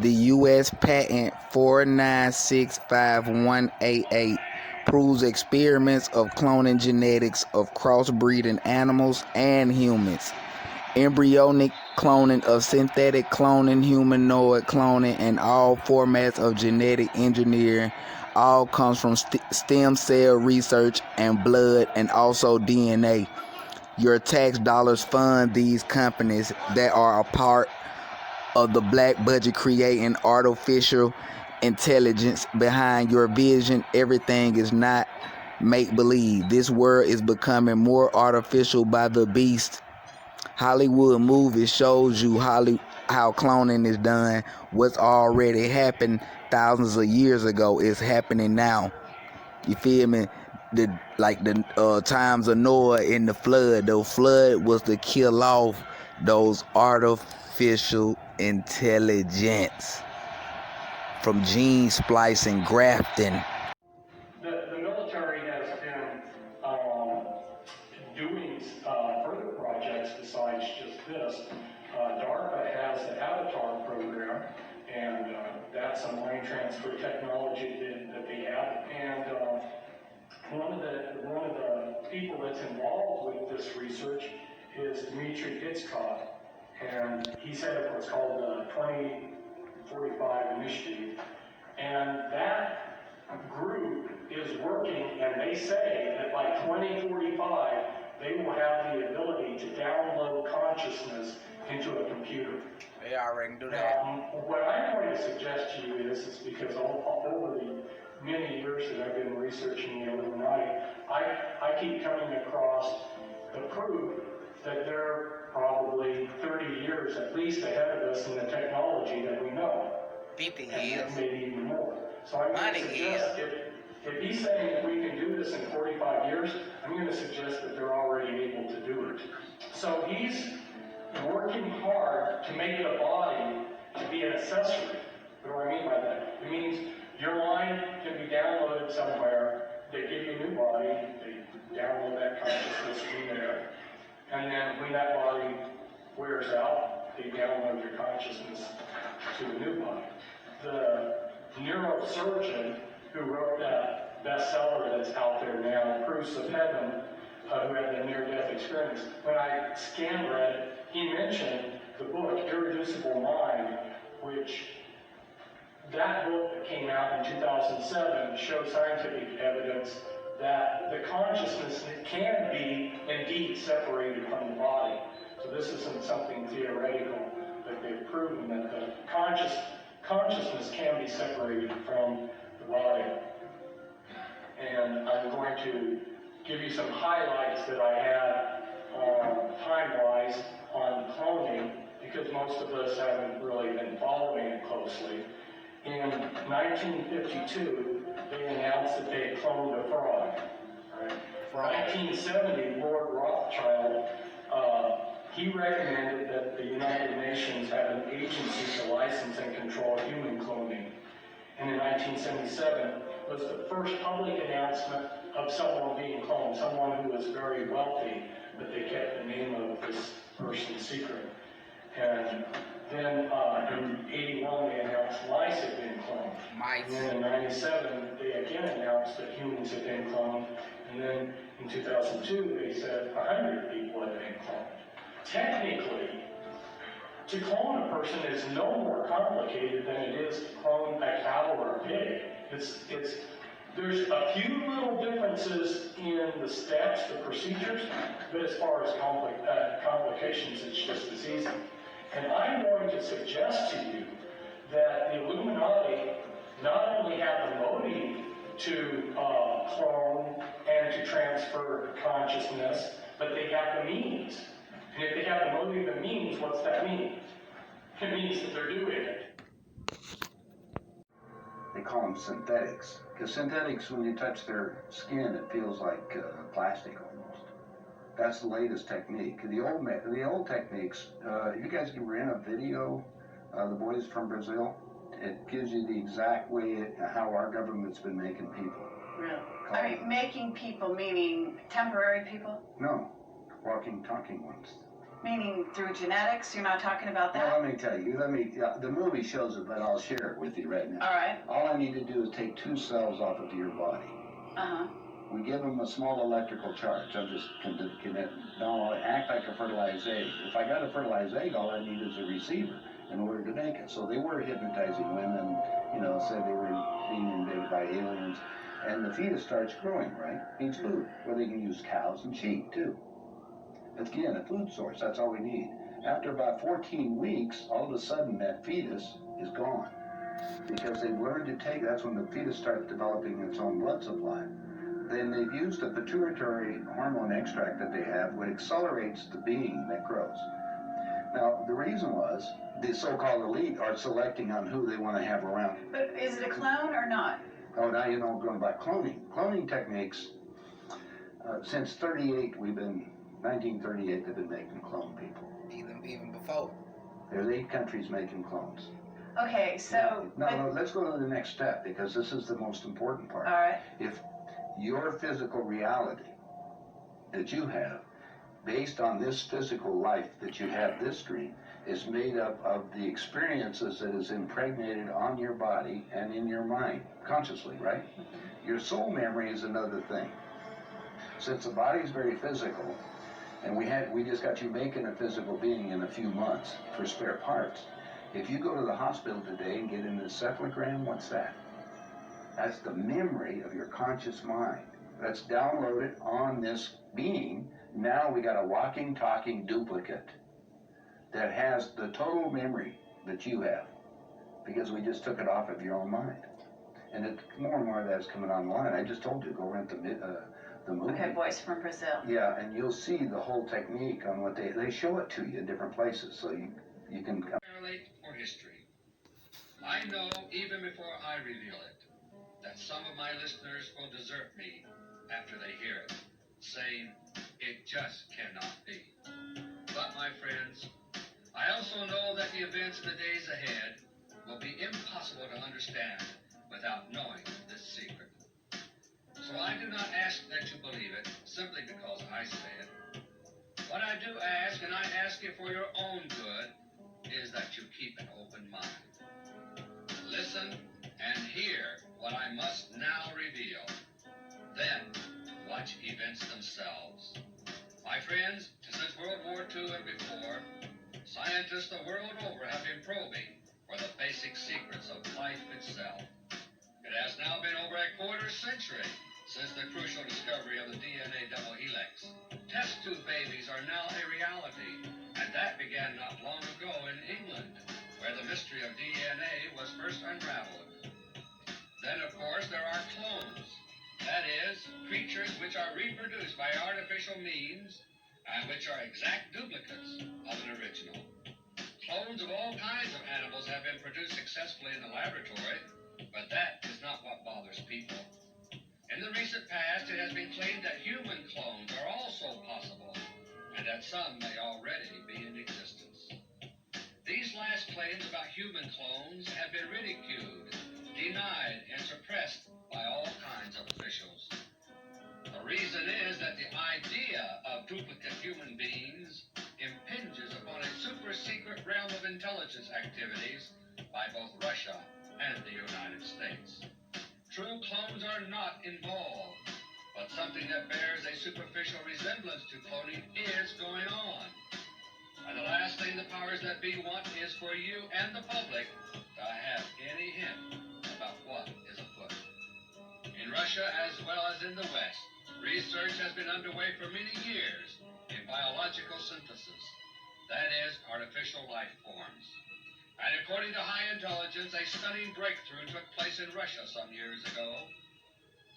The U.S. patent 4965188 proves experiments of cloning genetics of crossbreeding animals and humans, embryonic cloning of synthetic cloning, humanoid cloning, and all formats of genetic engineering. All comes from stem cell research and blood and also DNA. Your tax dollars fund these companies that are a part of the black budget, creating artificial intelligence behind your vision. Everything is not make-believe. This world is becoming more artificial by the beast. Hollywood movies shows you how cloning is done. What's already happened thousands of years ago is happening now. You feel me? The times of Noah in the flood. The flood was to kill off those artificial intelligence from gene splicing, grafting. The military has been doing further projects besides just this. DARPA has the Avatar program, and that's a mind transfer technology that they have. And one of the people that's involved with this research is Dmitry Hitchcock, and he's head of what's called the 2045 Initiative, and that group is working, and they say that by 2045 they will have the ability to download consciousness into a computer. They already do that. What I'm going to suggest to you is because over the many years that I've been researching the Illuminati, I keep coming across the proof that they're probably 30 years at least ahead of us in the technology that we know. 50 years. Maybe even more. So I'm going to suggest if he's saying that we can do this in 45 years, I'm going to suggest that they're already able to do it. So he's working hard to make the body to be an accessory. What do I mean by that? It means your mind can be downloaded somewhere, they give you a new body, they download that consciousness from there, and then when that body wears out, they download your consciousness to the new body. The neurosurgeon who wrote that bestseller that's out there now, Proofs of Heaven, who had the near-death experience, when I read it, he mentioned the book Irreducible Mind, which that book that came out in 2007 showed scientific evidence that the consciousness can be indeed separated from the body. So this isn't something theoretical, that they've proven that the consciousness can be separated from the body. And I'm going to give you some highlights that I had time-wise on cloning, because most of us haven't really been following it closely. In 1952, they announced that they had cloned a frog. Right? 1970, Lord Rothschild, he recommended that the United Nations have an agency to license and control human cloning. And in 1977 was the first public announcement of someone being cloned, someone who was very wealthy, but they kept the name of this person secret. And then in 81, they announced mice had been cloned. And then in 97, they again announced that humans had been cloned. And then in 2002, they said 100 people had been cloned. Technically, to clone a person is no more complicated than it is to clone a cow or a pig. There's a few little differences in the steps, the procedures, but as far as complications, it's just as easy. And I'm going to suggest to you that the Illuminati not only have the motive to clone and to transfer consciousness, but they have the means. And if they have the motive and means, what's that mean? It means that they're doing it. They call them synthetics. Because synthetics, when you touch their skin, it feels like plastic almost. That's the latest technique. The old techniques, if you guys can rent a video, the boys from Brazil, it gives you the exact way how our government's been making people. Really? I mean, making people meaning temporary people? No, walking, talking ones. Meaning through genetics? You're not talking about that? Well, let me tell you. The movie shows it, but I'll share it with you right now. All right. All I need to do is take 2 cells off of your body. Uh-huh. We give them a small electrical charge. I'm just now I act like a fertilized egg. If I got a fertilized egg, all I need is a receiver in order to make it. So they were hypnotizing women, said they were being invaded by aliens. And the fetus starts growing, right? Needs food. Well, they can use cows and sheep, too. Again, a food source. That's all we need. After about 14 weeks, all of a sudden that fetus is gone. Because they've learned to take, that's when the fetus starts developing its own blood supply. Then they've used a pituitary hormone extract that they have, which accelerates the being that grows. Now, the reason was the so-called elite are selecting on who they want to have around. But is it a clone or not? Oh, now you know we're going about cloning. Cloning techniques, since 1938, they've been making clone people. Even before. There's 8 countries making clones. Okay, so... No, let's go to the next step, because this is the most important part. All right. If your physical reality that you have, based on this physical life that you have this dream, is made up of the experiences that is impregnated on your body and in your mind, consciously, right? Your soul memory is another thing. Since the body is very physical, and we just got you making a physical being in a few months for spare parts. If you go to the hospital today and get an encephalogram, what's that? That's the memory of your conscious mind. That's downloaded on this being. Now we got a walking, talking duplicate that has the total memory that you have, because we just took it off of your own mind. And more and more of that's coming online. I just told you, go rent the movie. Okay, Voice from Brazil. Yeah, and you'll see the whole technique on what they show it to you in different places, so you can... For history. I know, even before I reveal it, that some of my listeners will desert me after they hear it, saying, it just cannot be. But, my friends, I also know that the events in the days ahead will be impossible to understand without knowing this secret. So I do not ask that you believe it simply because I say it. What I do ask, and I ask it for your own good, is that you keep an open mind. Listen and hear what I must now reveal. Then watch events themselves. My friends, since World War II and before, scientists the world over have been probing for the basic secrets of life itself. It has now been over a quarter century since the crucial discovery of the DNA double helix. Test tube babies are now a reality, and that began not long ago in England, where the mystery of DNA was first unraveled. Then, of course, there are clones. That is, creatures which are reproduced by artificial means and which are exact duplicates of an original. Clones of all kinds of animals have been produced successfully in the laboratory, but that is not what bothers people. In the recent past, it has been claimed that human clones are also possible, and that some may already be in existence. These last claims about human clones have been ridiculed, denied, and suppressed by all kinds of officials. The reason is that the idea of duplicate human beings impinges upon a super-secret realm of intelligence activities by both Russia and the United States. True clones are not involved, but something that bears a superficial resemblance to cloning is going on. And the last thing the powers that be want is for you and the public to have any hint about what is afoot. In Russia as well as in the West, research has been underway for many years in biological synthesis, that is, artificial life forms. And according to high intelligence, a stunning breakthrough took place in Russia some years ago.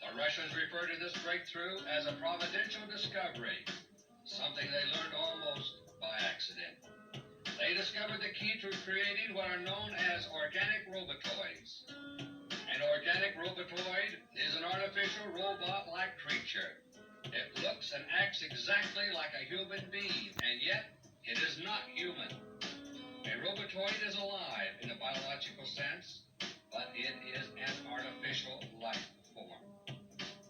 The Russians refer to this breakthrough as a providential discovery, something they learned almost by accident. They discovered the key to creating what are known as organic robotoids. An organic robotoid is an artificial robot-like creature. It looks and acts exactly like a human being, and yet it is not human. A robotoid is alive in a biological sense, but it is an artificial life form.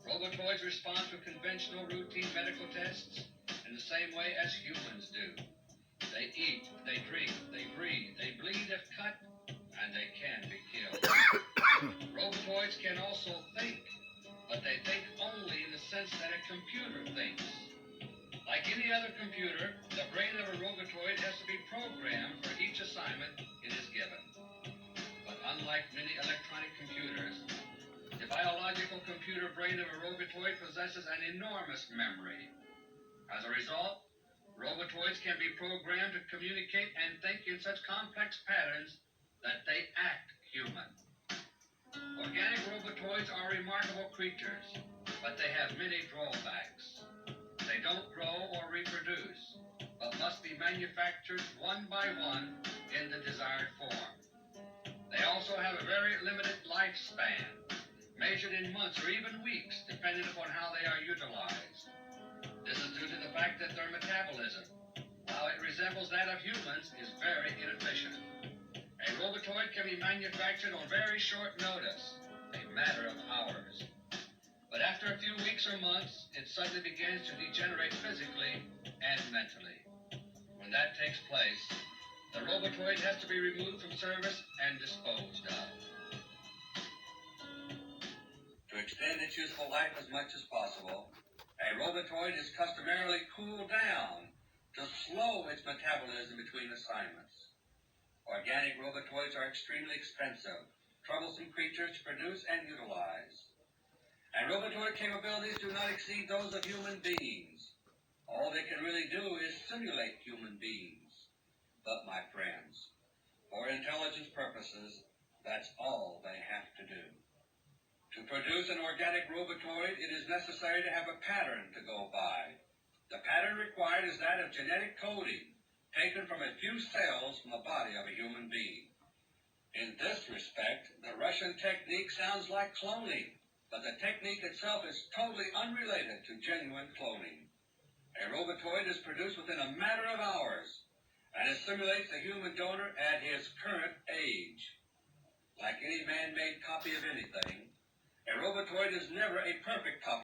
Robotoids respond to conventional routine medical tests in the same way as humans do. They eat, they drink, they breathe, they bleed if cut, and they can be killed. Robotoids can also think, but they think only in the sense that a computer thinks. Like any other computer, the brain of a robotoid has to be programmed for each assignment it is given. But unlike many electronic computers, the biological computer brain of a robotoid possesses an enormous memory. As a result, robotoids can be programmed to communicate and think in such complex patterns that they act human. Organic robotoids are remarkable creatures, but they have many drawbacks. They don't grow or reproduce, but must be manufactured one by one in the desired form. They also have a very limited lifespan, measured in months or even weeks, depending upon how they are utilized. This is due to the fact that their metabolism, while it resembles that of humans, is very inefficient. A robotoid can be manufactured on very short notice, a matter of hours. But after a few weeks or months, it suddenly begins to degenerate physically and mentally. When that takes place, the robotoid has to be removed from service and disposed of. To extend its useful life as much as possible, a robotoid is customarily cooled down to slow its metabolism between assignments. Organic robotoids are extremely expensive, troublesome creatures to produce and utilize. And robotoid capabilities do not exceed those of human beings. All they can really do is simulate human beings. But, my friends, for intelligence purposes, that's all they have to do. To produce an organic robotoid, it is necessary to have a pattern to go by. The pattern required is that of genetic coding, taken from a few cells from the body of a human being. In this respect, the Russian technique sounds like cloning, but the technique itself is totally unrelated to genuine cloning. A robotoid is produced within a matter of hours, and it simulates the human donor at his current age. Like any man-made copy of anything, a robotoid is never a perfect copy.